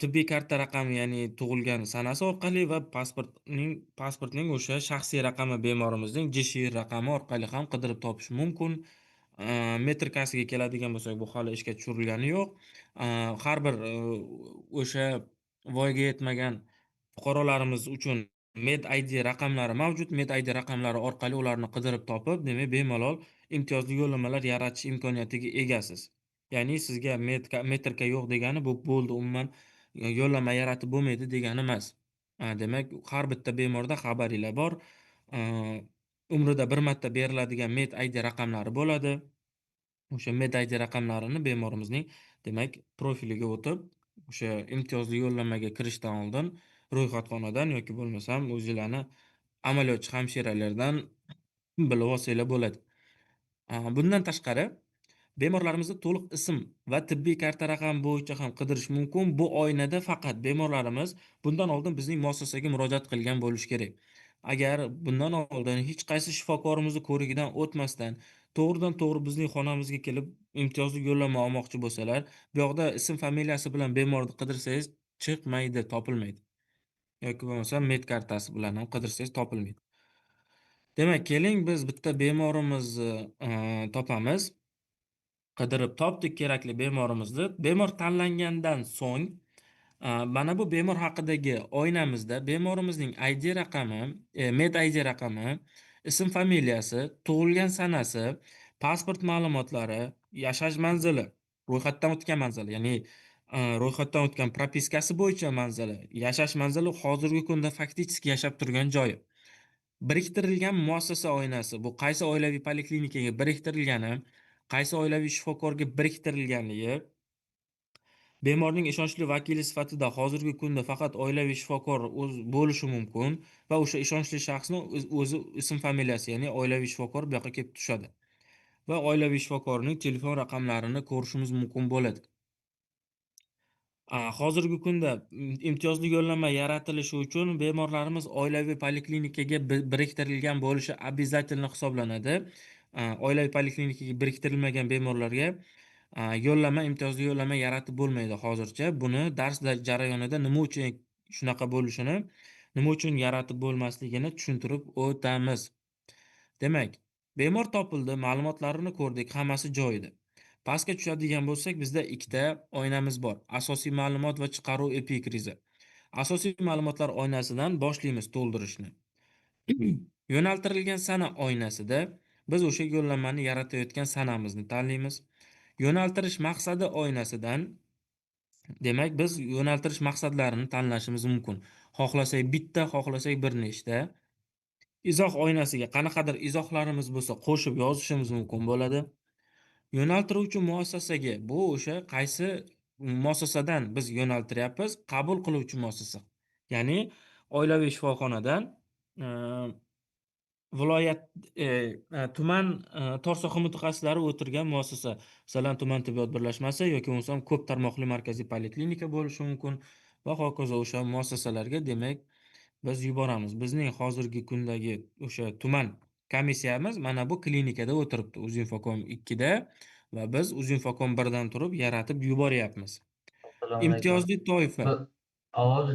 tibbiy karta raqami, ya'ni tug'ilgan sanasi orqali va pasportning o'sha shaxsiy raqami, bemorimizning JSHIR raqami orqali ham qidirib topish mumkin. Metrikasiga keladigan bo'lsak, bu hali ishga tushirilgani yo'q. Har bir o'sha voyaga yetmagan fuqarolarimiz uchun MedID raqamlari mavjud. MedID raqamlari orqali ularni qidirib topib, demak, bemalol imtiyozli yo'llanmalar yaratish imkoniyatiga egasiz. Ya'ni sizga metrika yo'q degani bu bo'ldi, umuman yo'llanma yaratib bo'lmaydi degani emas. Demak, har bitta bemorda xabaringlar bor. A, Umrida bir marta beriladigan MedID raqamlari bo'ladi. O'sha MedID raqamlarini bemorimizning, demak, profiliga o'tib, o'sha imtiyozli yo'llanmaga kirishdan oldin ro'yxatxonadan yoki bo'lmasam o'zinglarni amaliyotchi hamshiralardan bilib olsanglar bo'ladi. Bundan tashqari, bemorlarimizni to'liq ism va tibbiy karta raqami bo'yicha ham qidirish mumkin. Bu oynada faqat bemorlarimiz bundan oldin bizning muassasaga murojaat qilgan bo'lishi kerak. Agar bundan oldin hech qaysi shifokorimizni ko'rigidan o'tmasdan to'g'ridan to'g'ri bizning xonamizga kelib imtiyozli yo'llanma olmoqchi bo'lsalar, bu yoqda ism familiyasi bilan bemorni qidirsangiz chiqmaydi, topilmaydi. Yoki bo'lmasa med kartasi bilan ham qidirsangiz topilmaydi. Demak, keling biz bitta bemorimizni topamiz. Qidirib topdik kerakli bemorimizni. Bemor tanlangandan so'ng, mana bu bemor haqidagi oynamizda bemorimizning ID raqami, Med ID raqami, ism familiyasi, tug'ilgan sanasi, pasport ma'lumotlari, yashash manzili, ro'yxatdan o'tgan manzili, ya'ni ro'yxatdan o'tgan propiskasi bo'yicha manzili, yashash manzili, hozirgi kunda fakticheski yashab turgan joyi. Biriktirilgan muassasa oynasi, bu qaysi oilaviy poliklinikaga biriktirilgani, qaysi oilaviy shifokorga biriktirilganligi, bemorning ishonchli vakili sifatida hozirgi kunda faqat oilaviy shifokor bo'lishi mumkin va o'sha ishonchli shaxsning o'zi ism familiyasi, ya'ni oilaviy shifokor bu yoqqa kelib tushadi va oilaviy shifokorning telefon raqamlarini ko'rishimiz mumkin bo'ladi. Hozirgi kunda imtiyozli yo'llanma yaratilishi uchun bemorlarimiz oilaviy poliklinikaga biriktirilgan bo'lishi обязательно hisoblanadi. Oilaviy poliklinikaga biriktirilmagan bemorlarga imtiyozli yo'llanma yaratib bo'lmaydi hozircha. Buni dars jarayonida nima uchun shunaqa bo'lishini, nima uchun yaratib bo'lmasligini tushuntirib o'tamiz. Demak, bemor topildi, ma'lumotlarini ko'rdik, hammasi joyida. Pastga tushadigan bo'lsak, bizda ikkita oynamiz bor. Asosiy ma'lumot va chiqaruv epikrizi. Asosiy ma'lumotlar oynasidan boshlaymiz to'ldirishni. Yo'naltirilgan sana oynasida biz o'sha yo'llanmani yaratayotgan sanamizni tanlaymiz. Yo'naltirish maqsadi oynasidan, demak, biz yo'naltirish maqsadlarini tanlashimiz mumkin. Xohlasak bitta, xohlasak bir nechta. Izoh oynasiga qanaqadir izohlarimiz bo'lsa qo'shib yozishimiz mumkin bo'ladi. Yo'naltiruvchi muassasaga, bu o'sha qaysi muassasadan biz yo'naltiryapmiz, qabul qiluvchi muassasa. Ya'ni oilaviy shifoxonadan viloyat, tuman tor soha mutaxassislari o'tirgan muassasa, masalan, tuman tibbiyot birlashmasi yoki bo'lmasam ko'p tarmoqli markaziy poliklinika bo'lishi mumkin va hokazo o'sha muassasalarga, demak, biz yuboramiz. Bizning hozirgi kundagi o'sha tuman komissiyamiz mana bu klinikada o'tiribdi, Uzinfocom 2 da, va biz Uzinfocom 1 dan turib yaratib yuboryapmiz. Assalomu alaykum. Imtiyozli toifa. Bu ovoz